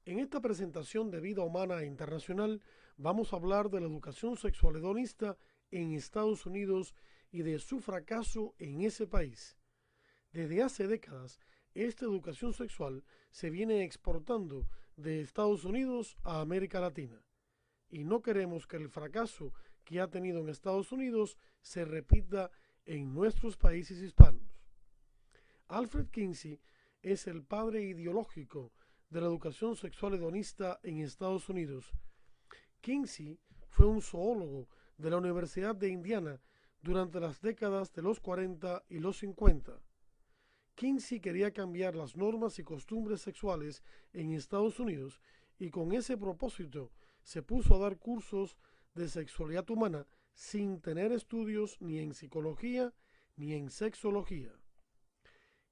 En esta presentación de Vida Humana Internacional vamos a hablar de la educación sexual hedonista en Estados Unidos y de su fracaso en ese país. Desde hace décadas, esta educación sexual se viene exportando de Estados Unidos a América Latina y no queremos que el fracaso que ha tenido en Estados Unidos se repita en nuestros países hispanos. Alfred Kinsey es el padre ideológico de la educación sexual hedonista en Estados Unidos. Kinsey fue un zoólogo de la Universidad de Indiana durante las décadas de los 40 y los 50. Kinsey quería cambiar las normas y costumbres sexuales en Estados Unidos y con ese propósito se puso a dar cursos de sexualidad humana sin tener estudios ni en psicología ni en sexología.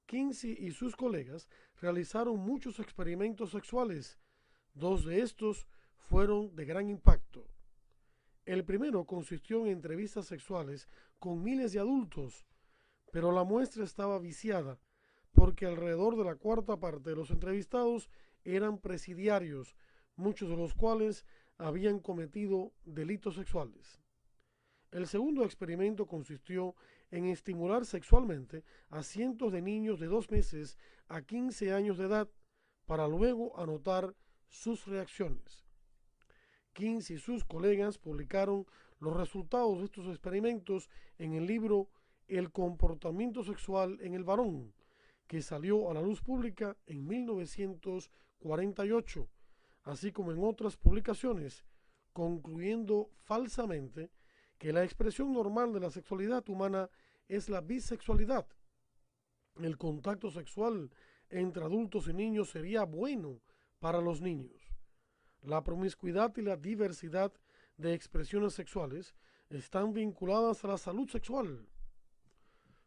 Kinsey y sus colegas realizaron muchos experimentos sexuales. Dos de estos fueron de gran impacto. El primero consistió en entrevistas sexuales con miles de adultos, pero la muestra estaba viciada porque alrededor de la cuarta parte de los entrevistados eran presidiarios, muchos de los cuales habían cometido delitos sexuales. El segundo experimento consistió en estimular sexualmente a cientos de niños de 2 meses a 15 años de edad para luego anotar sus reacciones. Kinsey y sus colegas publicaron los resultados de estos experimentos en el libro El comportamiento sexual en el varón, que salió a la luz pública en 1948, así como en otras publicaciones, concluyendo falsamente que la expresión normal de la sexualidad humana es la bisexualidad. El contacto sexual entre adultos y niños sería bueno para los niños. La promiscuidad y la diversidad de expresiones sexuales están vinculadas a la salud sexual.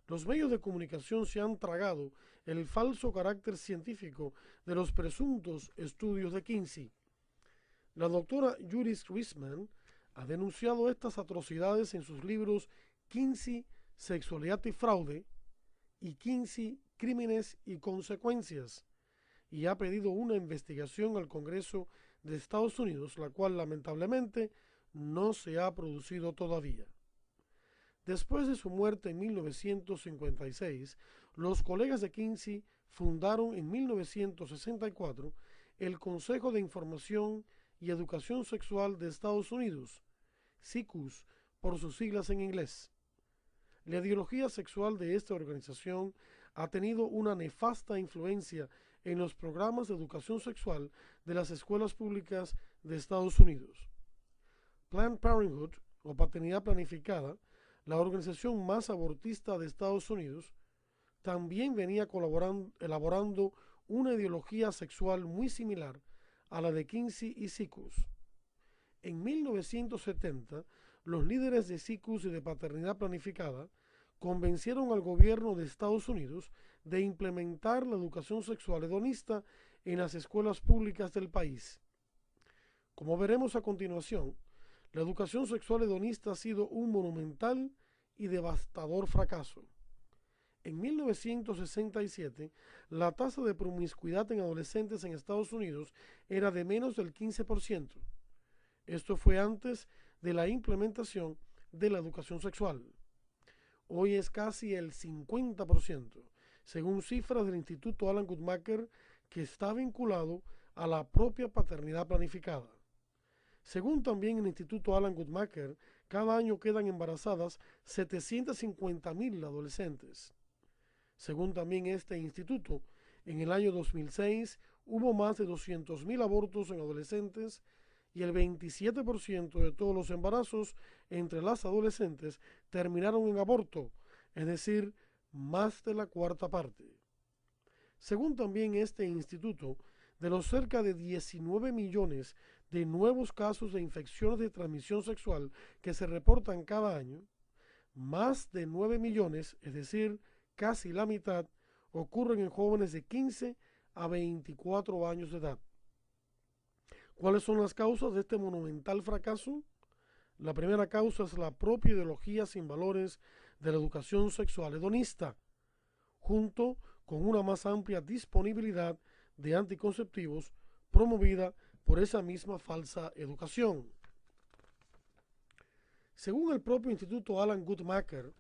Los medios de comunicación se han tragado el falso carácter científico de los presuntos estudios de Kinsey. La doctora Judith Reisman ha denunciado estas atrocidades en sus libros Kinsey, Sexualidad y Fraude y Kinsey, Crímenes y Consecuencias, y ha pedido una investigación al Congreso de Estados Unidos, la cual lamentablemente no se ha producido todavía. Después de su muerte en 1956, los colegas de Kinsey fundaron en 1964 el Consejo de Información y Educación Sexual de Estados Unidos, CICUS por sus siglas en inglés. La ideología sexual de esta organización ha tenido una nefasta influencia en los programas de educación sexual de las escuelas públicas de Estados Unidos. Planned Parenthood, o paternidad planificada, la organización más abortista de Estados Unidos, también venía elaborando una ideología sexual muy similar a la de Kinsey y CICUS. En 1970, los líderes de CICUS y de paternidad planificada convencieron al gobierno de Estados Unidos de implementar la educación sexual hedonista en las escuelas públicas del país. Como veremos a continuación, la educación sexual hedonista ha sido un monumental y devastador fracaso. En 1967, la tasa de promiscuidad en adolescentes en Estados Unidos era de menos del 15%. Esto fue antes de la implementación de la educación sexual. Hoy es casi el 50%, según cifras del Instituto Alan Guttmacher, que está vinculado a la propia paternidad planificada. Según también el Instituto Alan Guttmacher, cada año quedan embarazadas 750,000 adolescentes. Según también este instituto, en el año 2006 hubo más de 200,000 abortos en adolescentes y el 27% de todos los embarazos entre las adolescentes terminaron en aborto, es decir, más de la cuarta parte. Según también este instituto, de los cerca de 19 millones de nuevos casos de infecciones de transmisión sexual que se reportan cada año, más de 9 millones, es decir, casi la mitad, ocurren en jóvenes de 15 a 24 años de edad. ¿Cuáles son las causas de este monumental fracaso? La primera causa es la propia ideología sin valores de la educación sexual hedonista, junto con una más amplia disponibilidad de anticonceptivos promovida por esa misma falsa educación. Según el propio Instituto Alan Guttmacher,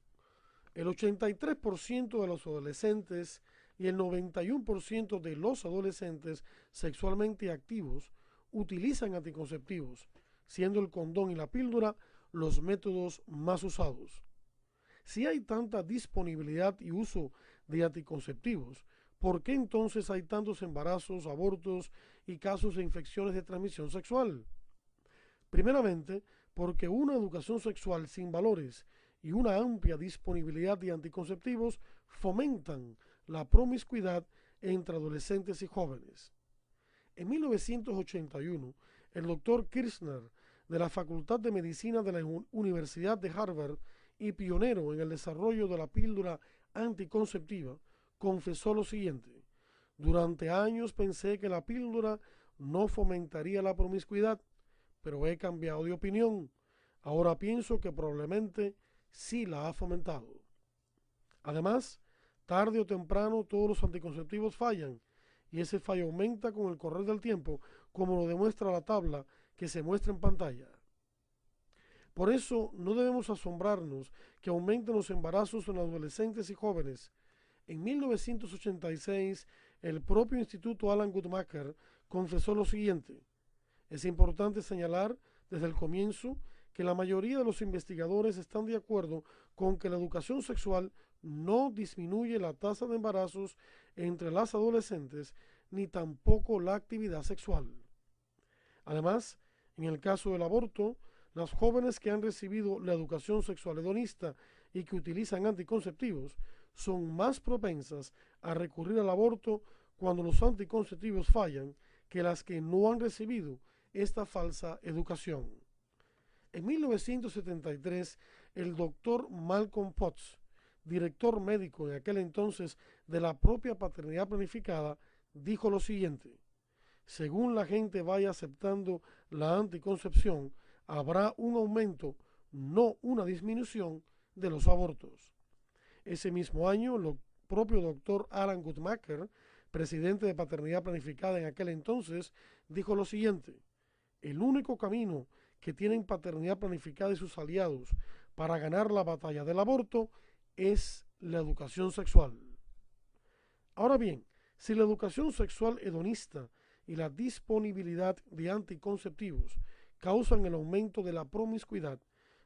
el 83% de los adolescentes y el 91% de los adolescentes sexualmente activos utilizan anticonceptivos, siendo el condón y la píldora los métodos más usados. Si hay tanta disponibilidad y uso de anticonceptivos, ¿por qué entonces hay tantos embarazos, abortos y casos de infecciones de transmisión sexual? Primeramente, porque una educación sexual sin valores y una amplia disponibilidad de anticonceptivos fomentan la promiscuidad entre adolescentes y jóvenes. En 1981, el doctor Kirchner, de la Facultad de Medicina de la Universidad de Harvard y pionero en el desarrollo de la píldora anticonceptiva, confesó lo siguiente: durante años pensé que la píldora no fomentaría la promiscuidad, pero he cambiado de opinión. Ahora pienso que probablemente sí la ha fomentado. Además, tarde o temprano todos los anticonceptivos fallan, y ese fallo aumenta con el correr del tiempo, como lo demuestra la tabla que se muestra en pantalla. Por eso no debemos asombrarnos que aumenten los embarazos en adolescentes y jóvenes. En 1986, el propio Instituto Alan Guttmacher confesó lo siguiente: es importante señalar desde el comienzo que la mayoría de los investigadores están de acuerdo con que la educación sexual no disminuye la tasa de embarazos entre las adolescentes ni tampoco la actividad sexual. Además, en el caso del aborto, las jóvenes que han recibido la educación sexual hedonista y que utilizan anticonceptivos son más propensas a recurrir al aborto cuando los anticonceptivos fallan que las que no han recibido esta falsa educación. En 1973, el doctor Malcolm Potts, director médico en aquel entonces de la propia paternidad planificada, dijo lo siguiente: según la gente vaya aceptando la anticoncepción, habrá un aumento, no una disminución, de los abortos. Ese mismo año, el propio doctor Alan Guttmacher, presidente de paternidad planificada en aquel entonces, dijo lo siguiente: el único camino que tienen paternidad planificada y sus aliados para ganar la batalla del aborto es la educación sexual. Ahora bien, si la educación sexual hedonista y la disponibilidad de anticonceptivos causan el aumento de la promiscuidad,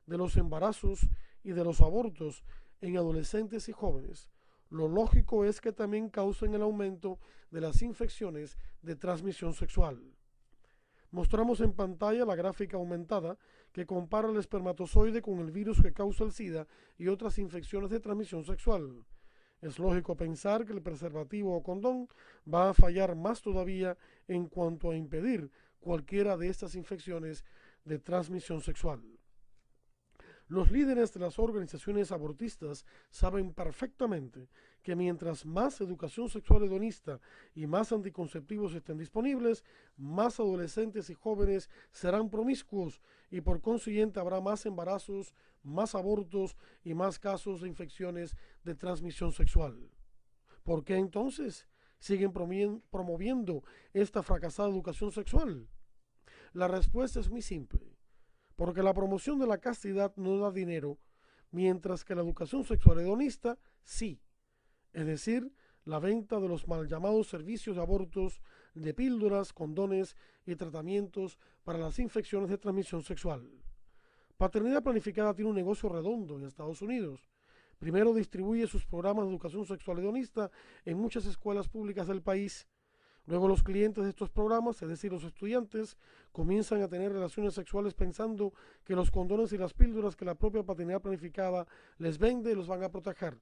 de los embarazos y de los abortos en adolescentes y jóvenes, lo lógico es que también causen el aumento de las infecciones de transmisión sexual. Mostramos en pantalla la gráfica aumentada que compara el espermatozoide con el virus que causa el SIDA y otras infecciones de transmisión sexual. Es lógico pensar que el preservativo o condón va a fallar más todavía en cuanto a impedir cualquiera de estas infecciones de transmisión sexual. Los líderes de las organizaciones abortistas saben perfectamente que mientras más educación sexual hedonista y más anticonceptivos estén disponibles, más adolescentes y jóvenes serán promiscuos y por consiguiente habrá más embarazos, más abortos y más casos de infecciones de transmisión sexual. ¿Por qué entonces siguen promoviendo esta fracasada educación sexual? La respuesta es muy simple: porque la promoción de la castidad no da dinero, mientras que la educación sexual hedonista sí, es decir, la venta de los mal llamados servicios de abortos, de píldoras, condones y tratamientos para las infecciones de transmisión sexual. Paternidad Planificada tiene un negocio redondo en Estados Unidos. Primero, distribuye sus programas de educación sexual hedonista en muchas escuelas públicas del país. Luego los clientes de estos programas, es decir, los estudiantes, comienzan a tener relaciones sexuales pensando que los condones y las píldoras que la propia paternidad planificada les vende los van a proteger.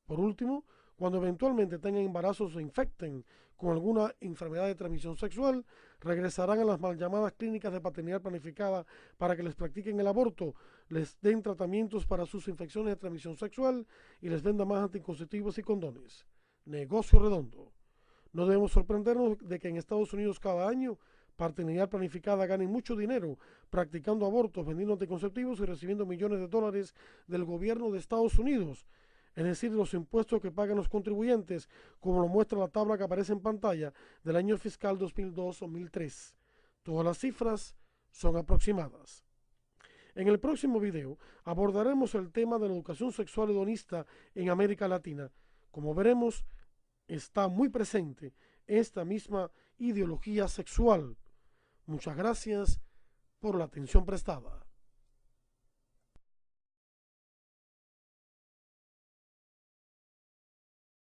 Por último, cuando eventualmente tengan embarazos o se infecten con alguna enfermedad de transmisión sexual, regresarán a las mal llamadas clínicas de paternidad planificada para que les practiquen el aborto, les den tratamientos para sus infecciones de transmisión sexual y les vendan más anticonceptivos y condones. Negocio redondo. No debemos sorprendernos de que en Estados Unidos cada año paternidad planificada gane mucho dinero practicando abortos, vendiendo anticonceptivos y recibiendo millones de dólares del gobierno de Estados Unidos. es decir, los impuestos que pagan los contribuyentes, como lo muestra la tabla que aparece en pantalla del año fiscal 2002-2003. Todas las cifras son aproximadas. En el próximo video abordaremos el tema de la educación sexual hedonista en América Latina. Como veremos, está muy presente esta misma ideología sexual. Muchas gracias por la atención prestada.